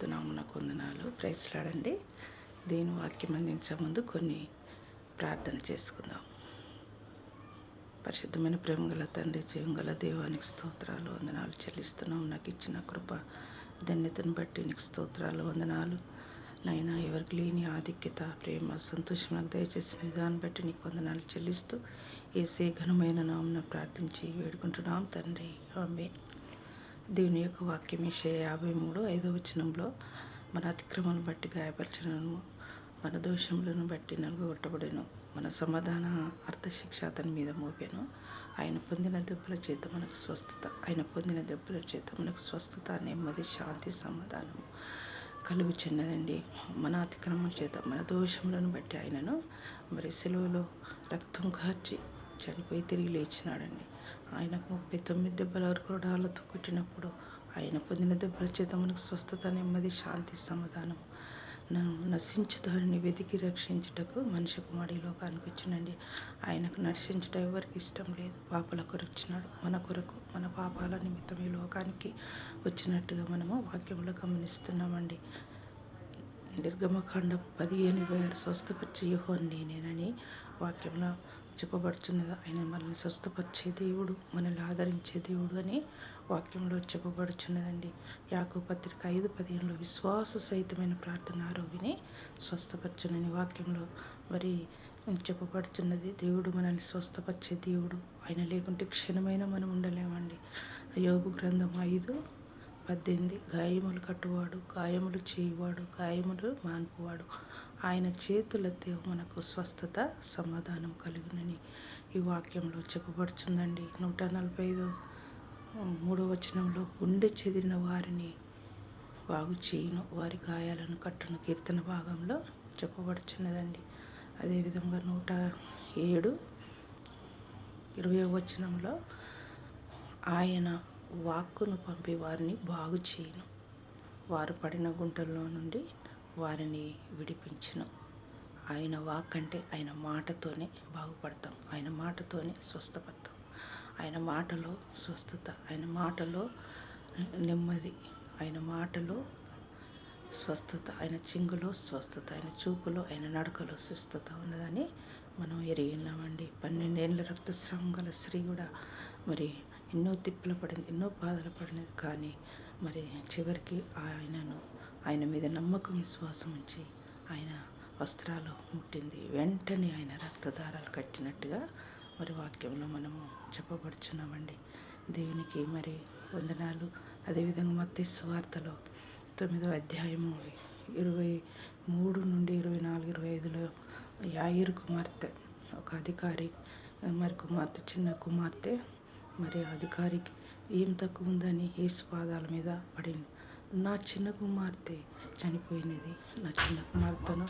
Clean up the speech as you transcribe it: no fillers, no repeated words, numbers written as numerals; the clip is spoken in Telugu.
పరిశుద్ధ నామమునకు వందనాలు. Praise lord. దీని వాక్యం అందించే ముందు కొన్ని ప్రార్థన చేసుకుందాం. పరిశుద్ధమైన ప్రేమ గల తండ్రి, జీవం గల దేవానికి స్తోత్రాలు వందనాలు చెల్లిస్తున్నాం. నాకు ఇచ్చిన కృప ధన్యతను బట్టి నీకు స్తోత్రాలు వందనాలు. నైనా ఎవరికి లేని ఆధిక్యత, ప్రేమ, సంతోషం నాకు దయచేసిన దాన్ని బట్టి నీకు వందనాలు చెల్లిస్తూ యేసే ఘనమైన నామమున ప్రార్థించి వేడుకుంటున్నాం తండ్రి. ఆమేన్. దేవుని యొక్క వాక్యం యెషయా 53:5 మన అతిక్రమను బట్టి గాయపరచను, మన దోషములను బట్టి నలుగగొట్టబడెను, మన సమాధాన అర్థశిక్ష అతని మీద మోపెను. ఆయన పొందిన దెబ్బల చేత మనకు స్వస్థత, ఆయన పొందిన దెబ్బల చేత మనకు స్వస్థత, నెమ్మది, శాంతి, సమాధానము కలుగుచున్నదండి. మన అతిక్రమం చేత మన దోషములను బట్టి ఆయనను సిలువలో రక్తం కార్చి చనిపోయి తిరిగి లేచినాడండి. ఆయనకు 39 దెబ్బల వరకు రాళ్ళతో కొట్టినప్పుడు ఆయన పొందిన దెబ్బల చేత మనకు స్వస్థత, నెమ్మది, శాంతి, సమాధానం నశించు దానిని వెతికి రక్షించుటకు మనిషి కుమారుడు ఈ లోకానికి వచ్చినండి. ఆయనకు నశించుట ఎవరికి ఇష్టం లేదు. పాపల కొరకు వచ్చినాడు, మన కొరకు, మన పాపాల నిమిత్తం ఈ లోకానికి వచ్చినట్టుగా మనము వాక్యంలో గమనిస్తున్నామండి. నిర్గమకాండం 15:26 స్వస్థపరిచే యెహోవా నేనేనని వాక్యంలో చెప్పబడుచున్నది. ఆయన మనల్ని స్వస్థపరిచే దేవుడు, మనల్ని ఆదరించే దేవుడు అని వాక్యంలో చెప్పబడుచున్నదండి. యాకోబు పత్రిక 5:15 విశ్వాస సహితమైన ప్రార్థన ఆరోగ్యని స్వస్థపరచునని వాక్యంలో చెప్పబడుచున్నది. దేవుడు మనల్ని స్వస్థపరిచే దేవుడు. ఆయన లేకుంటే క్షణమైన మనం ఉండలేమండి. యోబు గ్రంథం 5:18 గాయములు కట్టువాడు, గాయములు చేయువాడు, గాయములు మాన్పువాడు, ఆయన చేతులతో మనకు స్వస్థత, సమాధానం కలుగునని ఈ వాక్యంలో చెప్పబడుతుందండి. 145:3 గుండె చెదిరిన వారిని బాగు చేయును, వారి గాయాలను కట్టును కీర్తన భాగంలో చెప్పబడుచున్నదండి. అదేవిధంగా 107:20 ఆయన వాక్కును పంపి వారిని బాగు చేయును, వారు పడిన గుంటల్లో నుండి వారిని విడిపించును. ఆయన వాక్ అంటే ఆయన మాటతోనే బాగుపడతాం, ఆయన మాటతోనే స్వస్థపడతాం. ఆయన మాటలో స్వస్థత, ఆయన మాటలో నెమ్మది, ఆయన మాటలో స్వస్థత, ఆయన చింగులో స్వస్థత, ఆయన చూపులో, ఆయన నడకలో స్వస్థత ఉన్నదని మనం ఎరిగి ఉన్నామండి. 12 ఏళ్ళ రక్తస్రావం గల స్త్రీ కూడా ఎన్నో తిప్పులు పడింది, ఎన్నో బాధలు పడినది. కానీ చివరికి ఆయన మీద నమ్మకం, విశ్వాసం ఉంచి ఆయన వస్త్రాలు ముట్టింది. వెంటనే ఆయన రక్తధారాలు కట్టినట్టుగా వాక్యంలో మనము చెప్పబడుచున్నామండి. దేవునికి వందనాలు. అదేవిధంగా మత్తయి సువార్తలో 9వ అధ్యాయము 23-24-25 యాయిరు కుమార్తె, ఒక అధికారి కుమార్తె, చిన్న కుమార్తె అధికారికి ఏం తక్కువ ఉందని యేసు పాదాల మీద పడింది. నా చిన్న కుమార్తె చనిపోయినది, నా చిన్న కుమార్తెను